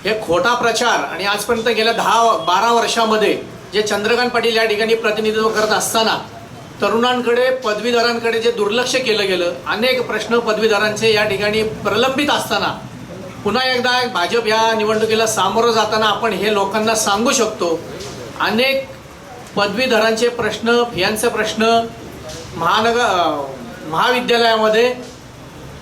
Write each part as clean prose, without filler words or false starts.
हे खोटा प्रचार आणि आजपर्यंत गेल्या 10-12 वर्षामध्ये जे चंद्रकांत पाटील या ठिकाणी प्रतिनिधित्व करत असताना तरुणांकडे पदवीधरांकडे जे दुर्लक्ष केलं गेलं, अनेक प्रश्न पदवीधरांचे या ठिकाणी प्रलंबित असताना पुन्हा एकदा भाजप या निवडणुकीला सामोरं जाताना आपण हे लोकांना सांगू शकतो, अनेक पदवीधरांचे प्रश्न, फियांचे प्रश्न महाविद्यालयामध्ये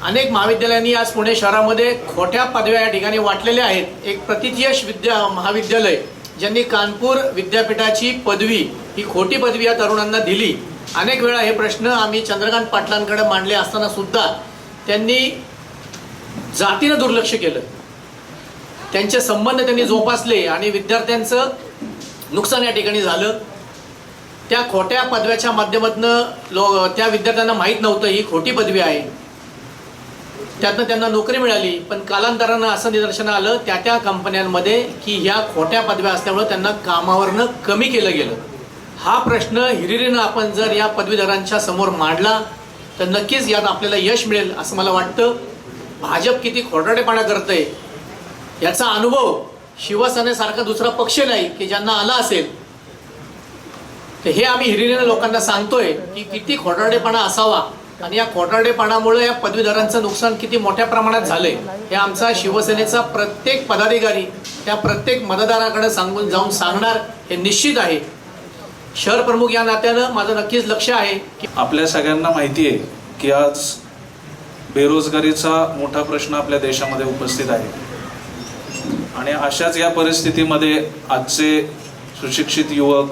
अनेक महाविद्यालयांनी आज पुणे शहरामध्ये खोट्या पदव्या या ठिकाणी वाटलेल्या आहेत. एक प्रतिथयश महाविद्यालय ज्यांनी कानपूर विद्यापीठाची पदवी, ही खोटी पदवी या तरुणांना दिली. अनेक वेळा हे प्रश्न आम्ही चंद्रकांत पाटलांकडे मांडले असताना सुद्धा त्यांनी जातीनं दुर्लक्ष केलं, त्यांचे संबंध त्यांनी जोपासले आणि विद्यार्थ्यांचं नुकसान या ठिकाणी झालं. त्या खोट्या पदव्याच्या माध्यमातून त्या विद्यार्थ्यांना माहीत नव्हतं ही खोटी पदवी आहे, त्यातनं त्यांना नोकरी मिळाली. पण कालांतरानं असं निदर्शन आलं त्या कंपन्यांमध्ये की ह्या खोट्या पदव्या असल्यामुळं त्यांना कामावरनं कमी केलं गेलं. हा प्रश्न हिरिरीनं आपण जर या पदवीधरांच्या समोर मांडला तर नक्कीच यात आपल्याला यश मिळेल असं मला वाटतं. भाजप किती खोटारडेपणा करतंय याचा अनुभव शिवसेनेसारखा दुसरा पक्ष नाही की ज्यांना आला असेल. तर हे आम्ही हिरिरीनं लोकांना सांगतोय की किती खोटारडेपणा असावा आणि या खोटारडेपणामुळे या पदवीधरांचं नुकसान किती मोठ्या प्रमाणात झालंय हे आमचा शिवसेनेचा प्रत्येक पदाधिकारी त्या प्रत्येक मतदाराकडे जाऊन सांगणार हे निश्चित आहे. शहर प्रमुख या नात्यानं माझं नक्कीच लक्ष आहे की आपल्या सगळ्यांना माहिती आहे की आज बेरोजगारीचा मोठा प्रश्न आपल्या देशामध्ये उपस्थित आहे आणि अशाच या परिस्थितीमध्ये आजचे सुशिक्षित युवक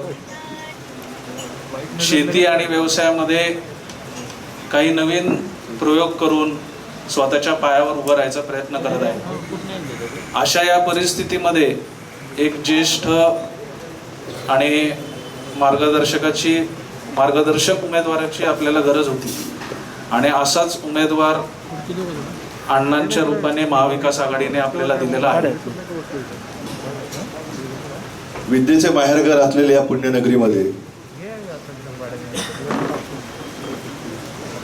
शेती आणि व्यवसायामध्ये काही नवीन प्रयोग करून स्वतःच्या पायावर उभं राहायचा प्रयत्न करत आहे. अशा या परिस्थितीमध्ये एक ज्येष्ठ आणि मार्गदर्शक उमेदवाराची आपल्याला गरज होती आणि असाच उमेदवार अण्णांच्या रूपाने महाविकास आघाडीने आपल्याला दिलेला आहे. विद्येचे माहेरघर असलेल्या या पुण्यनगरीमध्ये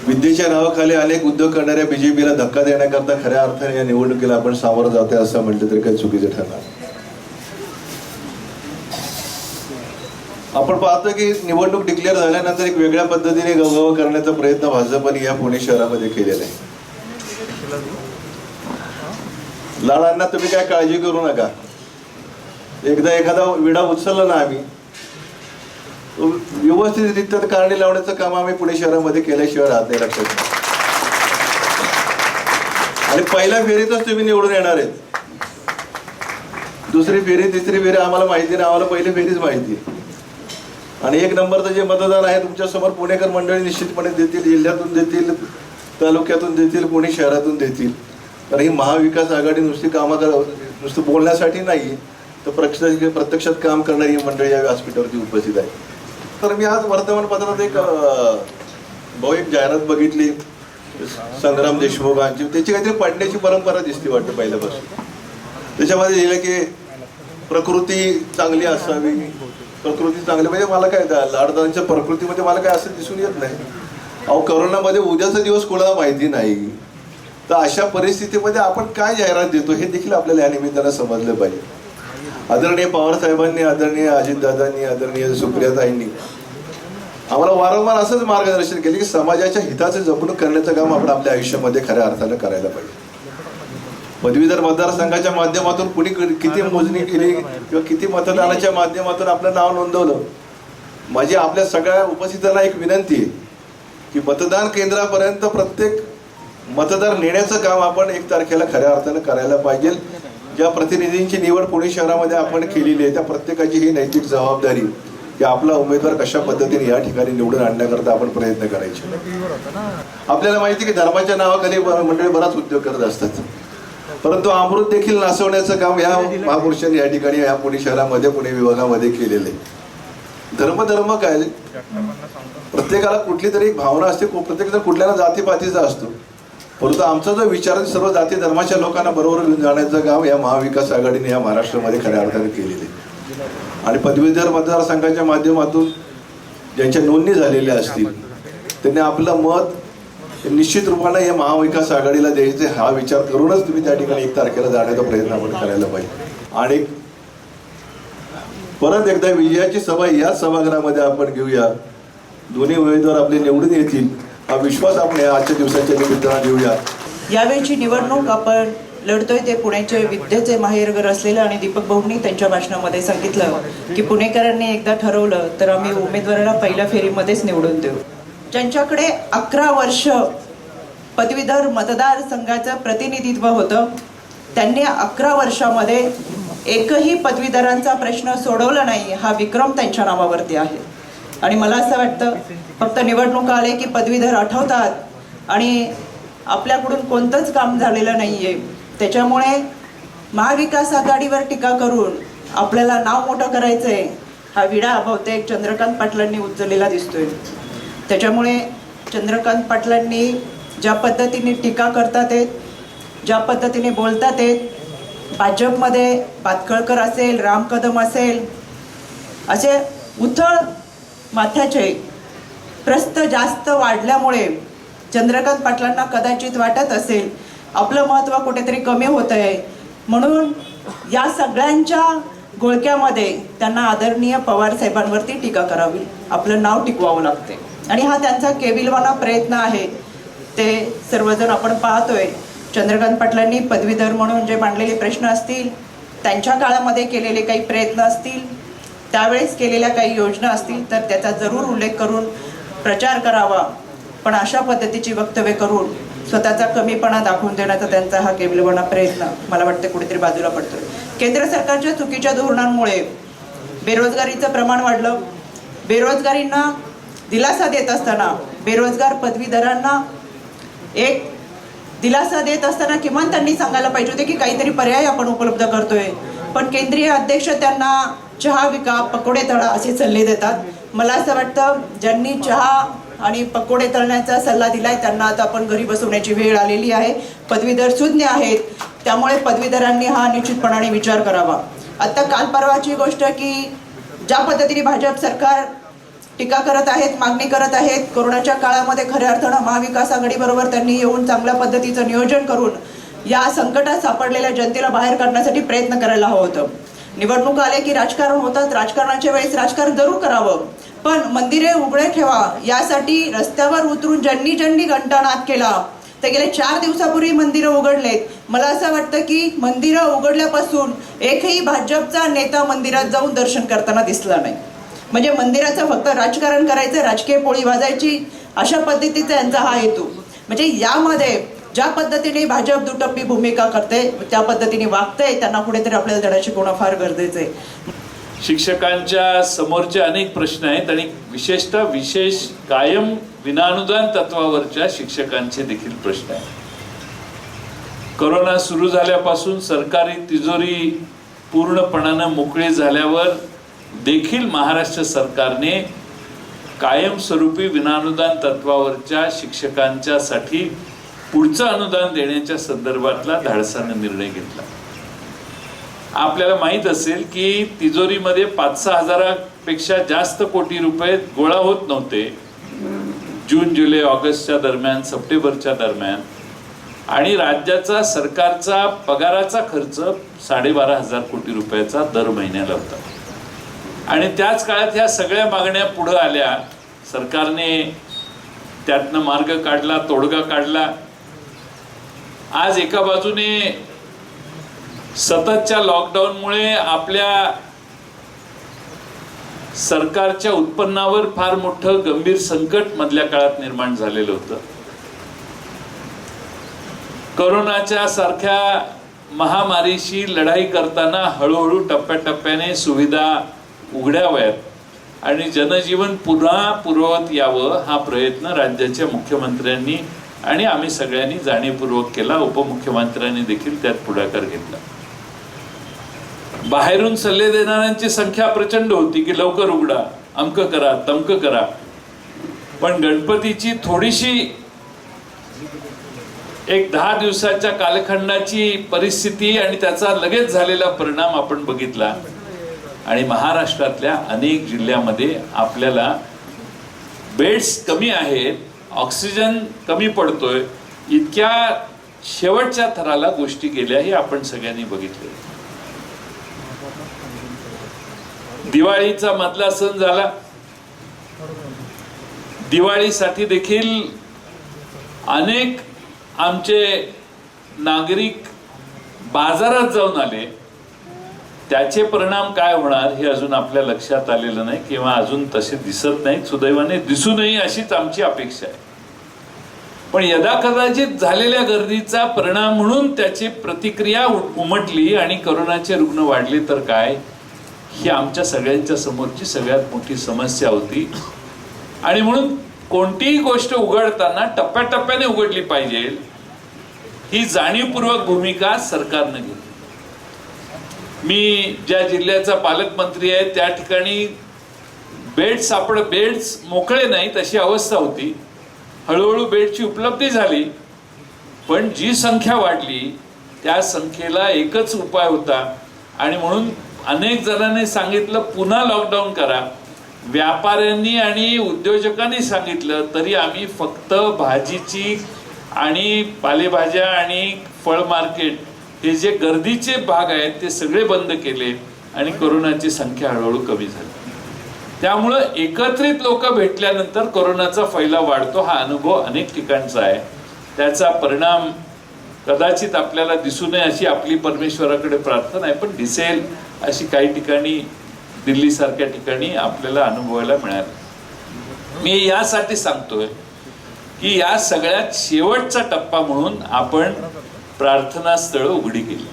विद्येच्या नावाखाली अनेक उद्योग करणाऱ्या बीजेपीला धक्का देण्याकरता खऱ्या अर्थाने या निवडणुकीला आपण सामोरं जातोय असं म्हटलं तरी काही चुकीचं ठरणार. आपण पाहतो की निवडणूक डिक्लेअर झाल्यानंतर एक वेगळ्या पद्धतीने गवगव करण्याचा प्रयत्न भाजपने या पुणे शहरामध्ये केलेला आहे. लहानांना तुम्ही काय काळजी करू नका, एकदा एखादा विडा उचलला ना आम्ही व्यवस्थितरित्या कारणी लावण्याचं काम आम्ही पुणे शहरामध्ये केल्याशिवाय राहत नाही, लक्षात घ्या. आणि पहिल्या फेरीतच तुम्ही निवडून येणार आहेत. दुसरी फेरी तिसरी फेरी आम्हाला माहिती नाही, आम्हाला पहिली फेरीच माहिती आहे. आणि एक नंबरचं जे मतदान आहे तुमच्या समोर पुणेकर मंडळी निश्चितपणे देतील, जिल्ह्यातून देतील, तालुक्यातून देतील, पुणे शहरातून देतील. तर ही महाविकास आघाडी नुसती नुसतं बोलण्यासाठी नाही तर प्रत्यक्षात काम करणारी मंडळी या व्यासपीठावरती उपस्थित आहे. तर मी आज वर्तमानपत्रात एक जाहिरात बघितली संग्राम देशमुखांची, त्याची काहीतरी पडण्याची परंपरा दिसते वाटतं पहिल्यापासून. त्याच्यामध्ये लिहिलं की प्रकृती चांगली असावी, प्रकृती चांगली म्हणजे मला काय लाडदांच्या प्रकृतीमध्ये मला काय असं दिसून येत नाही. अहो करोनामध्ये उद्याचा दिवस कोणाला माहिती नाही, तर अशा परिस्थितीमध्ये आपण काय जाहिरात देतो हे देखील आपल्याला या निमित्तानं समजलं पाहिजे. आदरणीय पवार साहेबांनी, आदरणीय अजितदादांनी, आदरणीय सुप्रियाताईंनी आम्हाला वारंवार असंच मार्गदर्शन केले की समाजाच्या हिताचं जपणूक करण्याचं काम आपण आपल्या आयुष्यामध्ये खऱ्या अर्थानं करायला पाहिजे. पदवीधर मतदारसंघाच्या माध्यमातून कुणी किती मोजणी केली किंवा किती मतदानाच्या माध्यमातून आपलं नाव नोंदवलं, माझी आपल्या सगळ्या उपस्थितांना एक विनंती आहे की मतदान केंद्रापर्यंत प्रत्येक मतदार नेण्याचं काम आपण 1 तारखेला खऱ्या अर्थानं करायला पाहिजे. ज्या प्रतिनिधींची निवड पुणे शहरामध्ये आपण केलेली आहे त्या प्रत्येकाची ही नैतिक जबाबदारी की आपला उमेदवार कशा पद्धतीने या ठिकाणी निवडून आणण्याकरता आपण प्रयत्न करायचे. आपल्याला माहिती की धर्माच्या नावाखाली मंडळी बराच उद्योग करत असतात, परंतु अमृत देखील नासवण्याचं काम या महापुरुषांनी या ठिकाणी या पुणे शहरामध्ये, पुणे विभागामध्ये केलेलं आहे. धर्म काय, प्रत्येकाला कुठली तरी एक भावना असते, प्रत्येक जण कुठल्या जातीपातीचा असतो, परंतु आमचा जो विचार सर्व जाती धर्माच्या लोकांना बरोबर घेऊन जाण्याचं काम या महाविकास आघाडीने या महाराष्ट्रामध्ये खऱ्या अर्थाने केलेले आहे. आणि पदवीधर मतदारसंघाच्या माध्यमातून ज्यांच्या नोंदणी झालेल्या असतील त्यांनी आपलं मत निश्चित रूपाने हे महाविकास आघाडीला द्यायचे हा विचार करूनच तुम्ही त्या ठिकाणी 1 तारखेला जाण्याचा प्रयत्न आपण करायला पाहिजे. आणि परत एकदा विजयाची सभा याच सभागृहामध्ये आपण घेऊया. दोन्ही उमेदवार आपले निवडून येतील हा विश्वास आपण आजच्या दिवसाच्या निमित्तानं घेऊया. यावेळची निवडणूक आपण लढतोय ते पुण्याचे विद्येचे माहेरघर असलेलं आणि दीपक भाऊंनी त्यांच्या भाषणामध्ये सांगितलं की पुणेकरांनी एकदा ठरवलं तर आम्ही उमेदवाराला पहिल्या फेरीमध्येच निवडून देऊ. ज्यांच्याकडे 11 वर्ष पदवीधर मतदारसंघाचं प्रतिनिधित्व होतं त्यांनी 11 वर्षामध्ये एकही पदवीधरांचा प्रश्न सोडवला नाही हा विक्रम त्यांच्या नावावरती आहे. आणि मला असं वाटतं फक्त निवडणुका आले की पदवीधर आठवतात आणि आपल्याकडून कोणतंच काम झालेलं नाही आहे. त्याच्यामुळे महाविकास आघाडीवर टीका करून आपल्याला नाव मोठं करायचं आहे हा विडा बहुतेक चंद्रकांत पाटलांनी उचललेला दिसतोय. त्याच्यामुळे चंद्रकांत पाटलांनी ज्या पद्धतीने टीका करतात आहेत, ज्या पद्धतीने बोलतात आहेत, भाजपमध्ये पातकळकर असेल, राम कदम असेल, असे उथळ माथ्याचे प्रस्थ जास्त वाढल्यामुळे चंद्रकांत पाटलांना कदाचित वाटत असेल आपलं महत्त्व कुठेतरी कमी होत आहे. म्हणून या सगळ्यांच्या घोळक्यामध्ये त्यांना आदरणीय पवार साहेबांवरती टीका करावी, आपलं नाव टिकवावं लागते. आणि हा त्यांचा केविलवाना प्रयत्न आहे ते सर्वजण आपण पाहतोय. चंद्रकांत पाटलांनी पदवीधर म्हणून जे मांडलेले प्रश्न असतील, त्यांच्या काळामध्ये केलेले काही प्रयत्न असतील, त्यावेळेस केलेल्या काही योजना असतील तर त्याचा जरूर उल्लेख करून प्रचार करावा. पण अशा पद्धतीची वक्तव्य करून स्वतःचा कमीपणा दाखवून देण्याचा त्यांचा हा केविलवाना प्रयत्न मला वाटतं कुठेतरी बाजूला पडतोय. केंद्र सरकारच्या चुकीच्या धोरणांमुळे बेरोजगारीचं प्रमाण वाढलं. बेरोजगारींना दिलासा देत असताना, बेरोजगार पदवीधरांना एक दिलासा देत असताना किमान त्यांनी सांगायला पाहिजे होते की काहीतरी पर्याय आपण उपलब्ध करतोय. पण केंद्रीय अध्यक्ष त्यांना चहा विका, पकोडे तळा असे सल्ले देतात. मला असं वाटतं ज्यांनी चहा आणि पकोडे तळण्याचा सल्ला दिलाय त्यांना आता आपण घरी बसवण्याची वेळ आलेली आहे. पदवीधर सुज्ञ आहेत, त्यामुळे पदवीधरांनी हा निश्चितपणाने विचार करावा. आता काल परवाची गोष्ट की ज्या पद्धतीने भाजप सरकार टीका करत आहेत, मागणी करत आहेत, कोरोनाच्या काळामध्ये खऱ्या अर्थानं महाविकास आघाडीबरोबर त्यांनी येऊन चांगल्या पद्धतीचं नियोजन करून या संकटात सापडलेल्या जनतेला बाहेर काढण्यासाठी प्रयत्न करायला हवं होतं. निवडणूक आले की राजकारण होतात, राजकारणाच्या वेळेस राजकारण जरूर करावं, पण मंदिरे उघडे ठेवा यासाठी रस्त्यावर उतरून ज्यांनी घंटानाद केला ते गेले 4 दिवसापूर्वी मंदिरं उघडलेत. मला असं वाटतं की मंदिरं उघडल्यापासून एकही भाजपचा नेता मंदिरात जाऊन दर्शन करताना दिसला नाही. म्हणजे मंदिराचं फक्त राजकारण करायचं, राजकीय पोळी वाजायची, अशा पद्धतीचा यांचा हा हेतू. म्हणजे यामध्ये ज्या पद्धतीने भाजप दुटप्पी भूमिका करते, त्या पद्धतीने वागते, त्यांना कुठेतरी आपल्याला धडा शिकवणं फार गरजेचं आहे. शिक्षकांच्या समोरचे अनेक प्रश्न आहेत आणि विशेष कायम विनानुदान तत्वावरच्या शिक्षकांचे देखील प्रश्न आहेत. कोरोना सुरू झाल्यापासून सरकारी तिजोरी पूर्णपणानं मोकळी झाल्यावर देखील महाराष्ट्र सरकारने कायमस्वरूपी विनानुदान तत्वावरच्या शिक्षकांच्यासाठी पुढचं अनुदान देण्याच्या संदर्भातला धाडसानं निर्णय घेतला. आपल्याला माहीत असेल की तिजोरीमध्ये 5-6 हजारापेक्षा जास्त कोटी रुपये गोळा होत नव्हते जून, जुलै, ऑगस्टच्या दरम्यान, सप्टेंबरच्या दरम्यान. आणि राज्याचा सरकारचा पगाराचा खर्च 12,500 कोटी रुपयाचा दर महिन्याला होता. आणि त्याच काळात ह्या सगळ्या मागण्या पुढे आल्या. सरकारने त्यातनं मार्ग काढला, तोडगा काढला. आज एका बाजूने सततच्या लॉकडाऊनमुळे आपल्या सरकारच्या उत्पन्नावर फार मोठं गंभीर संकट मधल्या काळात निर्माण झालेलं होतं. कोरोनाच्या सारख्या महामारीशी लढाई करताना हळूहळू टप्प्याटप्प्याने सुविधा उघडाव्यात आणि जनजीवन पुन्हा पूर्ववत यावं हा प्रयत्न राज्याच्या मुख्यमंत्र्यांनी आणि आम्ही सगळ्यांनी जाणीवपूर्वक केला. उपमुख्यमंत्र्यांनी देखील त्यात पुढाकार घेतला. बाहेरून सल्ले देणाऱ्यांची संख्या प्रचंड होती की लवकर उघडा, अमकं करा, तमकं करा. पण गणपतीची थोडीशी एक 10 दिवसाच्या कालखंडाची परिस्थिती आणि त्याचा लगेच झालेला परिणाम आपण बघितला. आणि महाराष्ट्रातल्या अनेक जिल्ह्यामध्ये आपल्याला बेड्स कमी आहेत, ऑक्सिजन कमी पडतोय, इतक्या शेवटच्या थराला गोष्टी गेल्या हे आपण सगळ्यांनी बघितले. दिवाळीचा मधला सण झाला. दिवाळीसाठी देखील अनेक आमचे नागरिक बाजारात जाऊन आले. त्याचे परिणाम काय होणार हे अजून आपल्या लक्षात आलेलं नाही किंवा अजून तसे दिसत नाहीत. सुदैवाने दिसू नये अशीच आमची अपेक्षा आहे. पण यदाकदाचित झालेल्या गर्दीचा परिणाम म्हणून त्याची प्रतिक्रिया उमटली आणि करोनाचे रुग्ण वाढले तर काय, ही आमच्या सगळ्यांच्या समोरची सगळ्यात मोठी समस्या होती. आणि म्हणून कोणतीही गोष्ट उघडताना टप्प्याटप्प्याने उघडली पाहिजे ही जाणीवपूर्वक भूमिका सरकारनं घेतली. मी ज्या जिल्ह्याचा पालकमंत्री आहे त्या ठिकाणी बेड्स मोकळे नाहीत अशी अवस्था होती. हळूहळू बेडची उपलब्धी झाली, पण जी संख्या वाढली त्या संख्येला एकच उपाय होता. आणि म्हणून अनेक जणांनी सांगितलं पुन्हा लॉकडाऊन करा. व्यापाऱ्यांनी आणि उद्योजकांनी सांगितलं तरी आम्ही फक्त भाजीची आणि पालेभाज्या आणि फळ मार्केट हे जे गर्दीचे भाग आहेत ते सगळे बंद केले आणि करोनाची संख्या हळूहळू कमी झाली. त्यामुळं एकत्रित लोक भेटल्यानंतर करोनाचा फैलाव वाढतो. हा अनुभव अनेक ठिकाणचा आहे. त्याचा परिणाम कदाचित आपल्याला दिसू नये अशी आपली परमेश्वराकडे प्रार्थना आहे, पण दिसेल अशी काही ठिकाणी दिल्लीसारख्या ठिकाणी आपल्याला अनुभवायला मिळालं. मी यासाठी सांगतोय की या सगळ्यात शेवटचा टप्पा म्हणून आपण प्रार्थना स्थळं उघडी केली.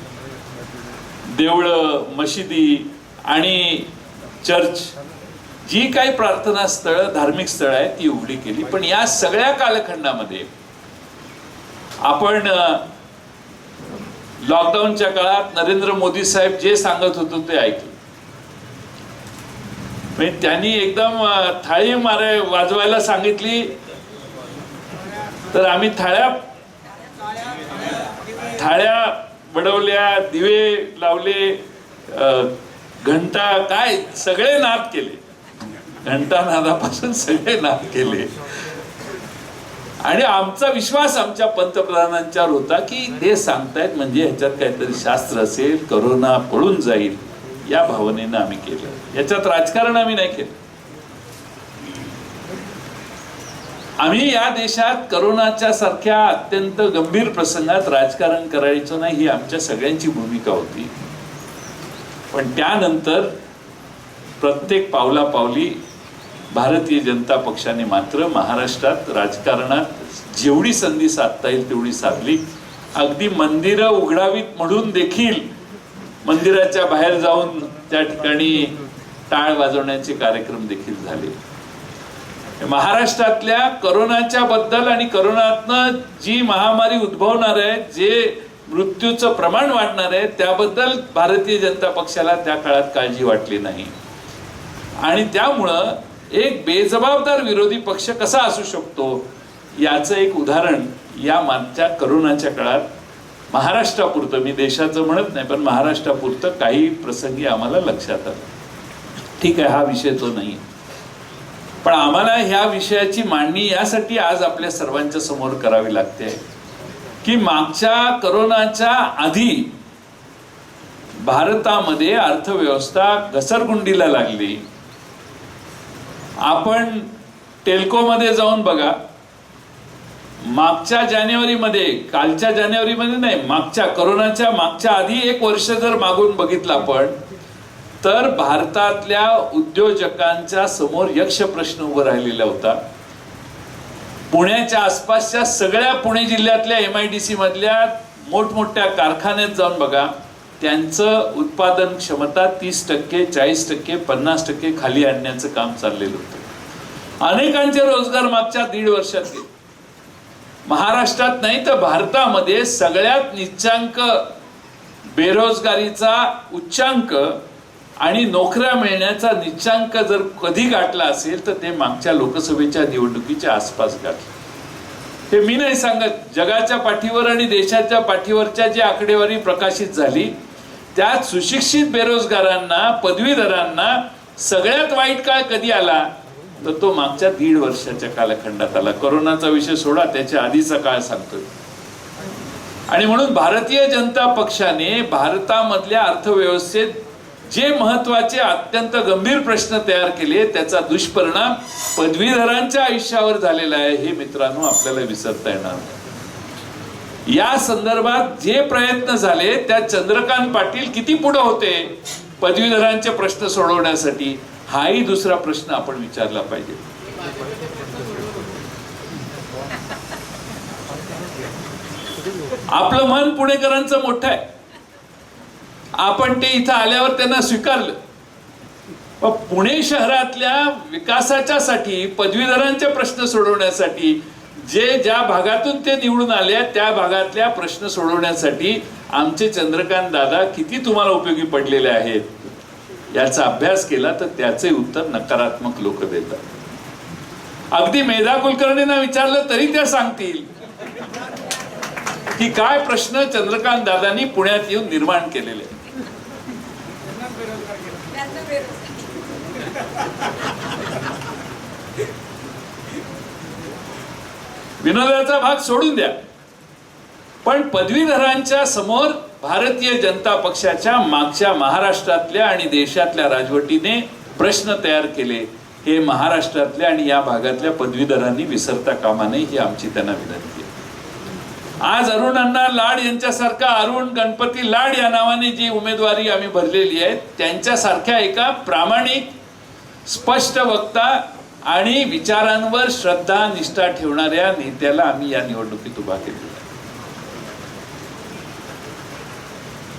देवळं, मशिदी आणि चर्च जी काही प्रार्थना स्थळं, धार्मिक स्थळं आहेत ती उघडी केली. पण या सगळ्या कालखंडामध्ये आपण लॉकडाऊनच्या काळात नरेंद्र मोदी साहेब जे सांगत होते ते ऐकले. म्हणजे त्यांनी एकदम थाळी वाजवायला सांगितली तर आम्ही थाळ्या बडवल्या, दिवे लावले, घंटा काय सगळे नाद केले. घंटा नादापासून सगळे नाद केले. आणि आमचा विश्वास आमच्या पंतप्रधानांच्यावर होता की ते सांगतायत म्हणजे ह्याच्यात काहीतरी शास्त्र असेल, करोना पळून जाईल या भावनेनं आम्ही केलं. याच्यात राजकारण आम्ही नाही केलं. आम्ही या देशात करोनाच्या सारख्या अत्यंत गंभीर प्रसंगात राजकारण करायचं नाही ही आमच्या सगळ्यांची भूमिका होती. पण त्यानंतर प्रत्येक पावलापावली भारतीय जनता पक्षाने मात्र महाराष्ट्रात राजकारणात जेवढी संधी साधता येईल तेवढी साधली. अगदी मंदिरं उघडावीत म्हणून देखील मंदिराच्या बाहेर जाऊन त्या ठिकाणी टाळ वाजवण्याचे कार्यक्रम देखील झाले. महाराष्ट्रातल्या करोनाच्या बद्दल आणि करोनातनं जी महामारी उद्भवणार आहे, जे मृत्यूचं प्रमाण वाढणार आहे त्याबद्दल भारतीय जनता पक्षाला त्या काळात काळजी वाटली नाही. आणि त्यामुळं एक बेजबाबदार विरोधी पक्ष कसा असू शकतो याचं एक उदाहरण या मागच्या करोनाच्या काळात महाराष्ट्रापुरतं, मी देशाचं म्हणत नाही पण महाराष्ट्रापुरतं काही प्रसंगी आम्हाला लक्षात आलं. ठीक आहे, हा विषय तो नाही, पण आम्हाला ह्या विषयाची मांडणी यासाठी आज आपल्या सर्वांच्या समोर करावी लागते की मागच्या करोनाच्या आधी भारतामध्ये अर्थव्यवस्था घसरगुंडीला लागली. आपण टेल्कोमध्ये जाऊन बघा, मागच्या जानेवारीमध्ये, कालच्या जानेवारीमध्ये नाही, मागच्या करोनाच्या मागच्या आधी एक वर्ष जर मागून बघितलं आपण तर भारतातल्या उद्योजकांच्या समोर यक्ष प्रश्न उभा राहिलेला होता. पुण्याच्या आसपासच्या सगळ्या पुणे जिल्ह्यातल्या MIDC मधल्या मोठमोठ्या कारखान्यात जाऊन बघा, त्यांचं उत्पादन क्षमता 30%, 40%, 50% खाली आणण्याचं काम चाललेलं होतं. अनेकांचे रोजगार मागच्या 1.5 वर्षात गेले. महाराष्ट्रात नाही तर भारतामध्ये सगळ्यात निच्चांक बेरोजगारीचा उच्चांक आणि नोकऱ्या मिळण्याचा निच्चांक जर कधी गाठला असेल तर ते मागच्या लोकसभेच्या निवडणुकीच्या आसपास गाठले. हे मी नाही सांगत, जगाच्या पाठीवर आणि देशाच्या पाठीवरच्या जी आकडेवारी प्रकाशित झाली त्यात सुशिक्षित बेरोजगारांना, पदवीधरांना सगळ्यात वाईट काळ कधी आला, तर तो मागच्या 1.5 वर्षाच्या कालखंडात आला. कोरोनाचा विषय सोडा, त्याच्या आधीचा काळ सांगतोय. आणि म्हणून भारतीय जनता पक्षाने भारतामधल्या अर्थव्यवस्थेत जे महत्वाचे अत्यंत गंभीर प्रश्न तयार केले, त्याचा दुष्परिणाम पदवीधरांच्या आयुष्यावर झालेला आहे, हे मित्रांनो आपल्याला विसरता येणार नाही. या संदर्भात जे प्रयत्न झाले त्यात चंद्रकांत पाटील किती पुढे होते पदवीधरांचे प्रश्न सोडवण्यासाठी, हाही दुसरा प्रश्न आपण विचारला पाहिजे. आपलं मन पुणेकरांचं मोठं आहे. आपण ते इथं आल्यावर त्यांना स्वीकारलं. पण पुणे शहरातल्या विकासाच्या साठी, पदवीधरांचे प्रश्न सोडवण्यासाठी, जे ज्या भागातून ते निवडून आले त्या भागातल्या प्रश्न सोडवण्यासाठी आमचे चंद्रकांत दादा किती तुम्हाला उपयोगी पडलेले आहेत, याचा अभ्यास केला तर त्याचे उत्तर नकारात्मक लोक देतात. अगदी मेधा कुलकर्णींना विचारलं तरी त्या सांगतील की काय प्रश्न चंद्रकांत दादांनी पुण्यात येऊन निर्माण केलेले. विनोदाचा भाग सोडून द्या, पण पदवीधरांच्या समोर भारतीय जनता पक्षाच्या मागच्या महाराष्ट्रातल्या आणि देशातल्या राजवटीने प्रश्न तयार केले, हे महाराष्ट्रातल्या आणि या भागातल्या पदवीधरांनी विसरता कामा नये, ही आमची त्यांना विनंती आहे. आज अरुण अण्णा लाड यांच्यासारखा, अरुण गणपती लाड या नावाने जी उमेदवारी आम्ही भरलेली आहे, त्यांच्यासारख्या एका प्रामाणिक, स्पष्ट वक्ता आणि विचारांवर श्रद्धा निष्ठा ठेवणाऱ्या नेत्याला आम्ही या निवडणुकीत उभा केलेला आहे.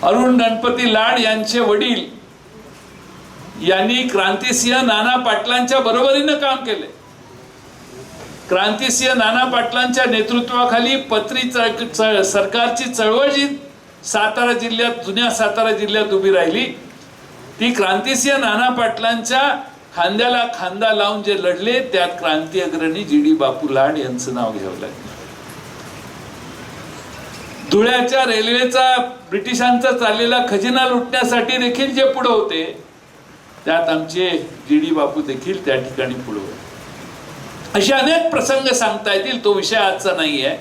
अरुण गणपती लाड यांचे वडील यांनी क्रांतिसिंह नाना पाटलांच्या बरोबरीनं काम केले. क्रांतिसिंह नाना पाटलांच्या नेतृत्वाखाली सरकारची चळवळ जी सातारा जिल्ह्यात, जुन्या सातारा जिल्ह्यात उभी राहिली, ती क्रांतिसिंह नाना पाटलांच्या खांद्याला खांदा लावून जे लढले, त्यात क्रांती अग्रणी जी.डी. बापू लाड यांचं नाव घ्यावं लागलं. धुळ्याच्या रेल्वेचा ब्रिटिशांचा चाललेला खजिना लुटण्यासाठी देखील जे पुढे होते, त्यात आमचे जी.डी. बापू देखील त्या ठिकाणी पुढे होते. असे अनेक प्रसंग सांगता येतील, तो विषय आजचा नाही आहे.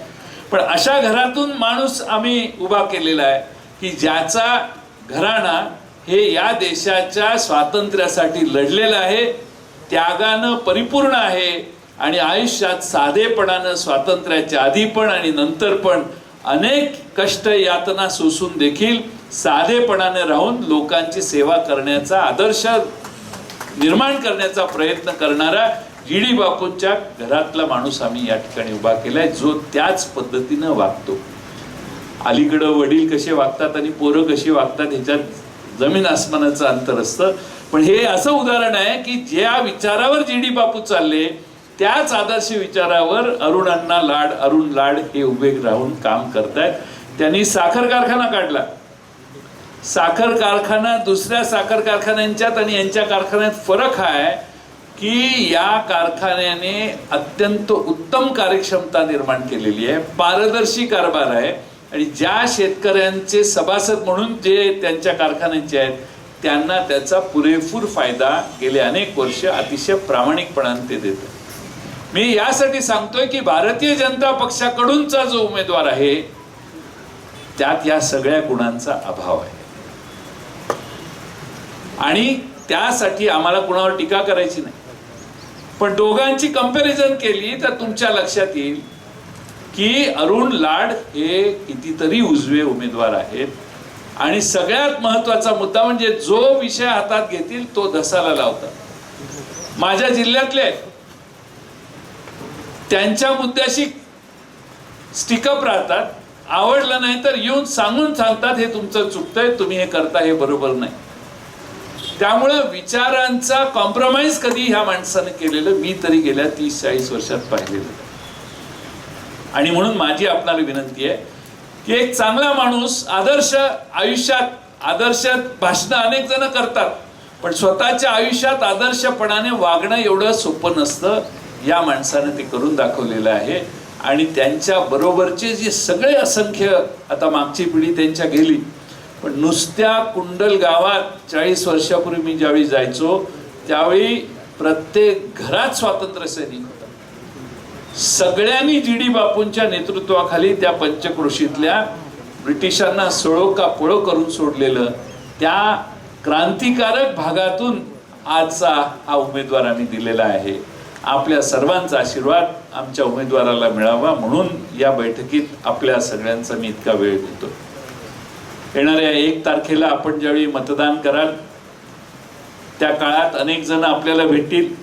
पण अशा घरातून माणूस आम्ही उभा केलेला आहे की ज्याचा घराणा हे या देशाच्या स्वातंत्र्यासाठी लढलेलं आहे, त्यागानं परिपूर्ण आहे आणि आयुष्यात साधेपणानं स्वातंत्र्याच्या आधी पण आणि नंतर पण अनेक कष्ट यातना सोसून देखील साधेपणाने राहून लोकांची सेवा करण्याचा आदर्श निर्माण करण्याचा प्रयत्न करणारा जी.डी. बापूंच्या घरातला माणूस आम्ही या ठिकाणी उभा केलाय, जो त्याच पद्धतीनं वागतो. अलीकडं वडील कसे वागतात आणि पोरं कशी वागतात ह्याच्यात जमीन आसमानाचं अंतर असतं. पण हे असं उदाहरण आहे की ज्या विचारावर जी.डी. बापू चालले, त्याच आदर्श विचारावर अरुण अण्णा लाड, अरुण लाड हे उभे राहून काम करतायत. त्यांनी साखर कारखाना काढला. साखर कारखाना दुसऱ्या साखर कारखान्यांच्यात आणि यांच्या कारखान्यात फरक आहे की या कारखान्याने अत्यंत उत्तम कार्यक्षमता निर्माण केलेली आहे, पारदर्शी कारभार आहे आणि ज्या शेतकऱ्यांचे सभासद म्हणून जे त्यांच्या कारखान्याचे आहेत, त्यांना त्याचा पुरेपूर फायदा गेले अनेक वर्ष अतिशय प्रामाणिकपणाने ते देतात. मी यासाठी सांगतोय की भारतीय जनता पक्षाकडूनचा जो उमेदवार आहे, त्यात या सगळ्या गुणांचा अभाव आहे आणि त्यासाठी आम्हाला कुणावर टीका करायची नाही. पण दोघांची कंपॅरिझन केली तर तुमच्या लक्षात येईल की अरुण लाड हे कितीतरी उजवे उमेदवार आहेत आणि सगळ्यात महत्वाचा मुद्दा म्हणजे जो विषय हातात घेतील तो धसाला लावतात. माझ्या जिल्ह्यातले त्यांच्या मुद्द्याशी स्टिकअप राहतात, आवडलं नाही तर येऊन सांगून सांगतात हे तुमचं चुकतंय, तुम्ही हे करता हे बरोबर नाही. त्यामुळे विचारांचा कॉम्प्रोमाइज कधी ह्या माणसाने केलेलं मी तरी गेल्या 30-40 वर्षात पाहिलेलं. आणि म्हणून माझी आपल्याला विनंती आहे की एक चांगला माणूस आदर्श भाषणं अनेक जण करतात, पण स्वतःच्या आयुष्यात आदर्शपणाने वागणं एवढं सोपं नसतं. या माणसाने ते करून दाखवलेलं आहे आणि त्यांच्या बरोबरचे जे सगळे असंख्य, आता मागची पिढी त्यांच्या गेली, पण नुसत्या कुंडल गावात 40 वर्षापूर्वी मी ज्यावेळी जायचो त्यावेळी प्रत्येक घरात स्वातंत्र्य सैनिक होता. सगळ्यांनी जी.डी. बापूंच्या नेतृत्वाखाली त्या पंचक्रोशीतल्या ब्रिटिशांना सळो का पळो करून सोडलेलं त्या क्रांतिकारक भागातून आजचा हा उमेदवार आम्ही दिलेला आहे. आपल्या सर्वांचा आशीर्वाद आमच्या उमेदवाराला मिळावा म्हणून या बैठकीत आपल्या सगळ्यांचा मी इतका वेळ देतो. येणाऱ्या 1 तारखेला आपण ज्यावेळी मतदान कराल त्या काळात अनेक जण आपल्याला भेटतील.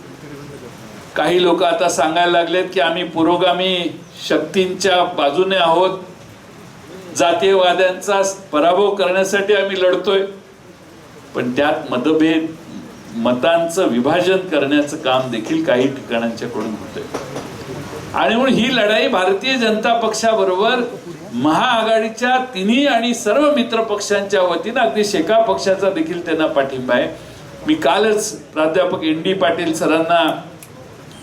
काही लोक आता सांगायला लागलेत की आम्ही पुरोगामी शक्तींच्या बाजूने आहोत, जातीयवाद्यांचा पराभव करण्यासाठी आम्ही लढतोय. पण त्यात मतभेद, मतांचं विभाजन करण्याचं काम देखील काही ठिकाणांच्याकडून होतंय. आणि म्हणून ही लढाई भारतीय जनता पक्षाबरोबर महाआघाडीच्या तिन्ही आणि सर्व मित्र पक्षांच्या वतीनं, अगदी शेका पक्षाचा देखील त्यांना पाठिंबा आहे. मी कालच प्राध्यापक ND पाटील सरांना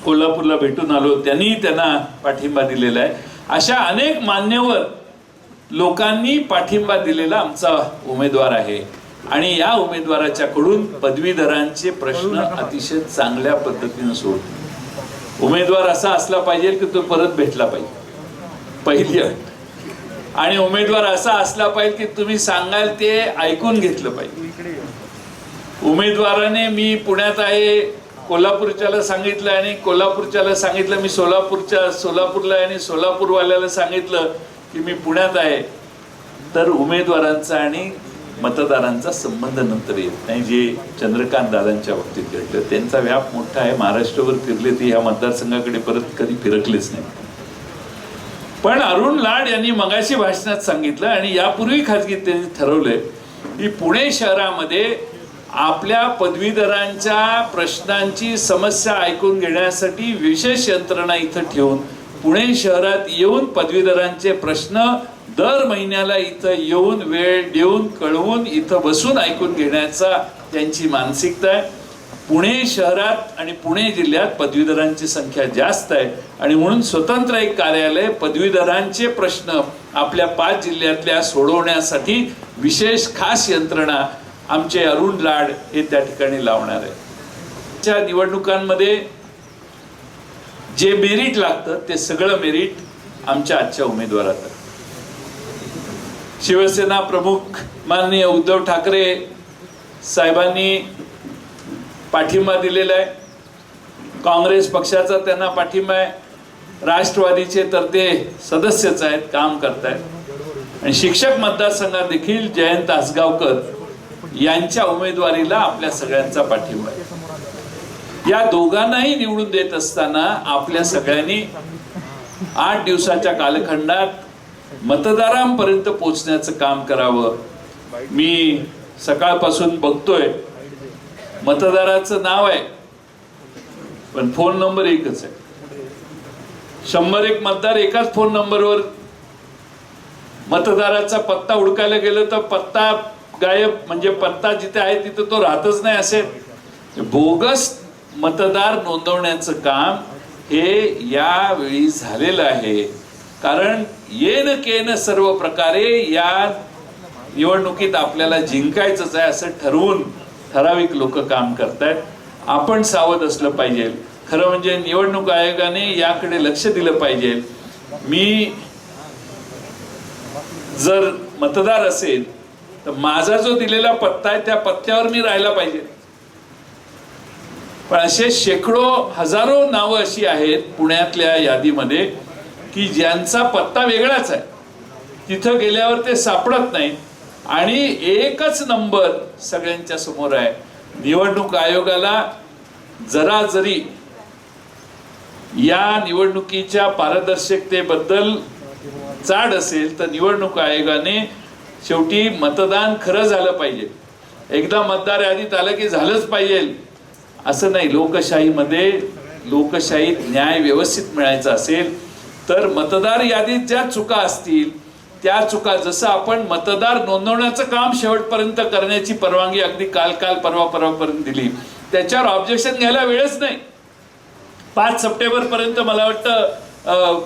कोल्हापूरला भेटून आलो, त्यांनी त्यांना पाठिंबा दिलेला आहे. अशा अनेक मान्यवर लोकांनी पाठिंबा दिलेला आमचा उमेदवार आहे. आणि या उमेदवाराच्याकडून पदवीधरांचे प्रश्न अतिशय चांगल्या पद्धतीने सोडतो. उमेदवार असा असला पाहिजे की तो परत भेटला पाहिजे, पहिली अट. आणि उमेदवार असा असला पाहिजे की तुम्ही सांगाल ते ऐकून घेतलं पाहिजे. उमेदवाराने मी पुण्यात आहे कोल्हापूरच्याला सांगितलं आणि कोल्हापूरच्याला सांगितलं मी सोलापूरला आहे आणि सोलापूरवाल्याला सांगितलं की मी पुण्यात आहे, तर उमेदवारांचा आणि मतदारांचा संबंध नंतर येत नाही. जे चंद्रकांत दादांच्या बाबतीत घडलं, त्यांचा व्याप मोठा आहे. महाराष्ट्रभर फिरले ते या मतदारसंघाकडे परत कधी फिरकलेच नाही. पण अरुण लाड यांनी मगाशी भाषणात सांगितलं आणि यापूर्वी खाजगीत त्यांनी ठरवलंय की पुणे शहरामध्ये आपल्या पदवीधरांच्या प्रश्नांची समस्या ऐकून घेण्यासाठी विशेष यंत्रणा इथं ठेवून पुणे शहरात येऊन पदवीधरांचे प्रश्न दर महिन्याला इथं येऊन वेळ देऊन कळवून इथं बसून ऐकून घेण्याचा त्यांची मानसिकता आहे. पुणे शहरात आणि पुणे जिल्ह्यात पदवीधरांची संख्या जास्त आहे आणि म्हणून स्वतंत्र एक कार्यालय पदवीधरांचे प्रश्न आपल्या 5 जिल्ह्यातल्या सोडवण्यासाठी विशेष खास यंत्रणा आमचे अरुण लाड हे त्या ठिकाणी लावणार आहे. त्या निवडणुकांमध्ये जे मेरिट लागतं ते सगळं मेरिट आमच्या आजच्या उमेदवारात आहे. शिवसेना प्रमुख माननीय उद्धव ठाकरे साहेबांनी पाठिंबा दिलेला आहे. काँग्रेस पक्षाचा त्यांना पाठिंबा आहे. राष्ट्रवादीचे तर ते सदस्यच आहेत, काम करतायत. आणि शिक्षक मतदारसंघात देखील जयंत आसगावकर यांच्या उमेदवारीला आपल्या सगळ्यांचा पाठिंबा आहे. या दोघांनाही निवडून देत असताना आपल्या सगळ्यांनी 8 दिवसाच्या कालखंडात मतदारांपर्यंत पोहोचण्याचं काम करावं. मी सकाळपासून बघतोय मतदाराचं नाव आहे पण फोन नंबर एकच आहे. 101 मतदार एकाच फोन नंबरवर. मतदाराचा पत्ता हुडकायला गेलो तर पत्ता गायब, म्हणजे पत्ता जिथे आहे तिथे तो राहतच नाही. असे बोगस मतदार नोंदवण्याचं काम हे यावेळी झालेलं आहे. कारण येन केन सर्व प्रकारे या निवडणुकीत आपल्याला जिंकायचंच आहे असं ठरवून ठराविक लोक काम करतायत. आपण सावध असलं पाहिजे. खरं म्हणजे निवडणूक आयोगाने याकडे लक्ष दिलं पाहिजे. मी जर मतदार असेल तर माझा जो दिलेला पत्ता आहे त्या पत्त्यावर मी राहायला पाहिजे. पण असे शेकडो हजारो नावं अशी आहेत पुण्यातल्या यादीमध्ये की ज्यांचा पत्ता वेगळाच आहे. तिथं गेल्यावर ते सापडत नाही आणि एकच नंबर सगळ्यांच्या समोर आहे. निवडणूक आयोगाला जरा जरी या निवडणुकीच्या पारदर्शकतेबद्दल चाड असेल तर निवडणूक आयोगाने शेवटी मतदान खरं झालं पाहिजे. एकदा मतदार यादीत आलं की झालंच पाहिजे असं नाही. लोकशाहीत न्याय व्यवस्थित मिळायचा असेल तर मतदार यादीत ज्या चुका असतील त्या चुका, जसं आपण मतदार नोंदवण्याचं काम शेवटपर्यंत करण्याची परवानगी अगदी काल परवापर्यंत दिली, त्याच्यावर ऑब्जेक्शन घ्यायला वेळच नाही. 5 सप्टेंबर पर्यंत मला वाटतं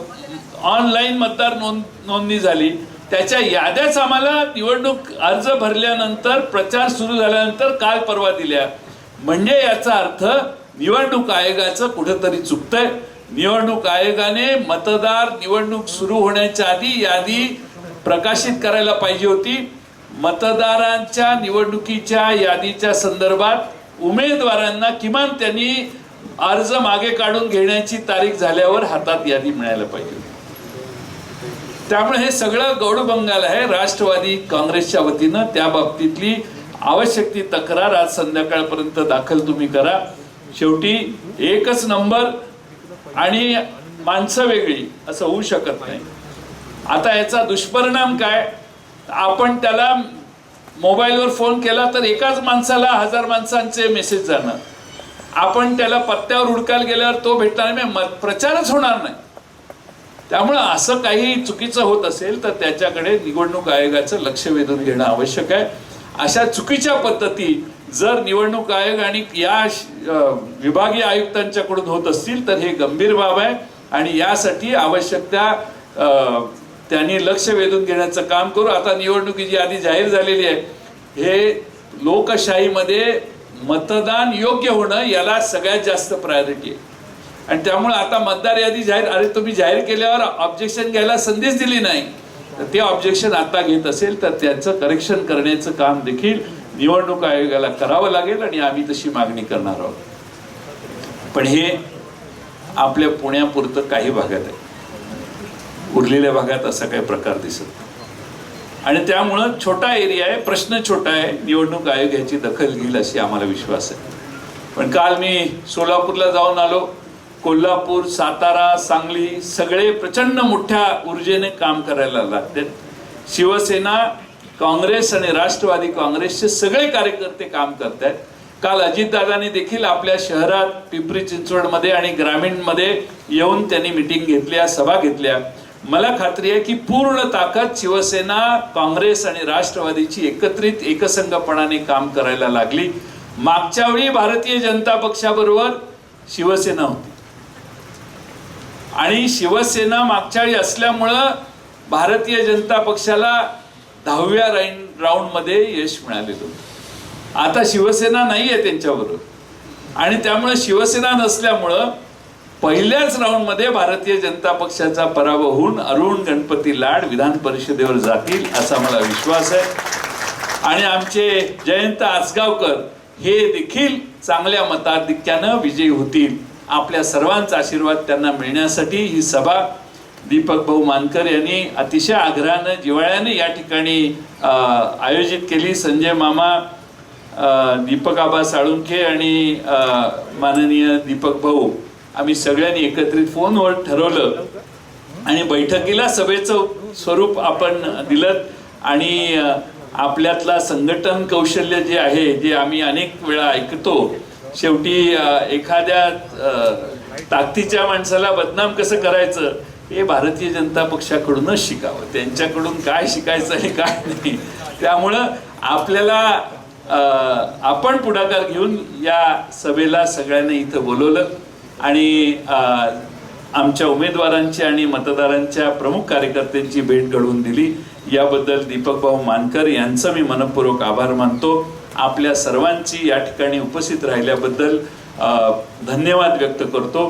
ऑनलाईन मतदार नोंदणी झाली. त्याच्या याद्याच आम्हाला निवडणूक अर्ज भरल्यानंतर प्रचार सुरू झाल्यानंतर काल परवा दिल्या. म्हणजे याचा अर्थ निवडणूक आयोगाचं कुठेतरी चुकतंय. निवडणूक आयोगाने मतदार निवडणूक सुरू होण्याच्या आधी यादी प्रकाशित करायला पाहिजे होती. मतदारांच्या निवडणुकीच्या यादीच्या संदर्भात उमेदवारांना किमान त्यांनी अर्ज मागे काढून घेण्याची तारीख झाल्यावर हातात यादी मिळायला पाहिजे होती. त्यामुळे हे सगळं गौडबंगाल आहे. राष्ट्रवादी काँग्रेसच्या वतीनं त्या बाबतीतली आवश्यक ती तक्रार आज संध्याकाळपर्यंत दाखल तुम्ही करा. शेवटी एकच नंबर आणि माणसं वेगळी असं होऊ शकत नाही. आता याचा दुष्परिणाम काय, आपण त्याला मोबाईलवर फोन केला तर एकाच माणसाला 1000 माणसांचे मेसेज जाणार. आपण त्याला पत्त्यावर हुडकायला गेल्यावर तो भेटणार नाही, प्रचारच होणार नाही. त्यामुळं असं काही चुकीचं होत असेल तर त्याच्याकडे निवडणूक आयोगाचं लक्ष वेधून घेणं आवश्यक आहे. अशा चुकीच्या पद्धती जर निवडणूक आयोग आणि या विभागीय आयुक्तांच्याकडून होत असतील तर हे गंभीर बाब आहे आणि यासाठी आवश्यक त्या त्यांनी लक्ष वेधून घेण्याचं काम करू. आता निवडणुकीची यादी जाहीर झालेली आहे. हे लोकशाहीमध्ये मतदान योग्य होणं याला सगळ्यात जास्त प्रायोरिटी आहे आणि त्यामुळे आता मतदार यादी जाहीर, अरे तुम्ही जाहीर केल्यावर ऑब्जेक्शन घ्यायला संधीच दिली नाही तर ते ऑब्जेक्शन आता घेत असेल तर त्याचं करेक्शन करण्याचं काम देखील निवडणूक आयोगाला करावं लागेल आणि आम्ही तशी मागणी करणार आहोत. पण हे आपल्या पुण्यापुरतं काही भागात आहे, उरलेल्या भागात असा काही प्रकार दिसत नाही आणि त्यामुळं छोटा एरिया आहे, प्रश्न छोटा आहे. निवडणूक आयोग याची दखल घेईल अशी आम्हाला विश्वास आहे. पण काल मी सोलापूरला जाऊन आलो. कोल्हापूर, सातारा, सांगली सगळे प्रचंड मोठ्या ऊर्जेने काम करायला लागतात. शिवसेना, काँग्रेस आणि राष्ट्रवादी काँग्रेसचे सगळे कार्यकर्ते काम करत आहेत. काल अजितदादांनी देखील आपल्या शहरात पिंपरी चिंचवडमध्ये आणि ग्रामीणमध्ये येऊन त्यांनी मिटिंग घेतल्या, सभा घेतल्या. मला खात्री आहे की पूर्ण ताकद शिवसेना, काँग्रेस आणि राष्ट्रवादीची एकत्रित एकसंघपणाने काम करायला लागली. मागच्या वेळी भारतीय जनता पक्षाबरोबर शिवसेना होती आणि शिवसेना मागच्या वेळी असल्यामुळं भारतीय जनता पक्षाला 10व्या राऊंडमध्ये यश मिळालेलं होतं. आता शिवसेना नाही आहे त्यांच्याबरोबर आणि त्यामुळे शिवसेना नसल्यामुळं पहिल्याच राऊंडमध्ये भारतीय जनता पक्षाचा पराभव होऊन अरुण गणपती लाड विधान परिषदेवर जातील असा मला विश्वास आहे. आणि आमचे जयंत आसगावकर हे देखील चांगल्या मताधिक्यानं विजयी होतील. आपल्या सर्वांचा आशीर्वाद त्यांना मिळण्यासाठी ही सभा दीपक भाऊ मानकर यांनी अतिशय आग्रहानं, जिव्हाळ्याने या ठिकाणी आयोजित केली. संजय मामा, दीपक आबा साळुंखे आणि माननीय दीपक भाऊ आम्ही सगळ्यांनी एकत्रित फोनवर ठरवलं आणि बैठकीला सभेचं स्वरूप आपण दिलं आणि आपल्यातला संघटन कौशल्य जे आहे, जे आम्ही अनेक वेळा ऐकतो, शेवटी एखाद्या ताकदीच्या माणसाला बदनाम कसं करायचं हे भारतीय जनता पक्षाकडूनच शिकावं. त्यांच्याकडून काय शिकायचं आणि काय नाही. त्यामुळं आपल्याला आपण पुढाकार घेऊन या सभेला सगळ्यांना इथं बोलवलं आणि आमच्या उमेदवारांची आणि मतदारांच्या प्रमुख कार्यकर्त्यांची भेट घडवून दिली. याबद्दल दीपक भाऊ मानकर यांचं मी मनपूर्वक आभार मानतो. आपल्या सर्वांची या ठिकाणी उपस्थित राहिल्याबद्दल धन्यवाद व्यक्त करतो.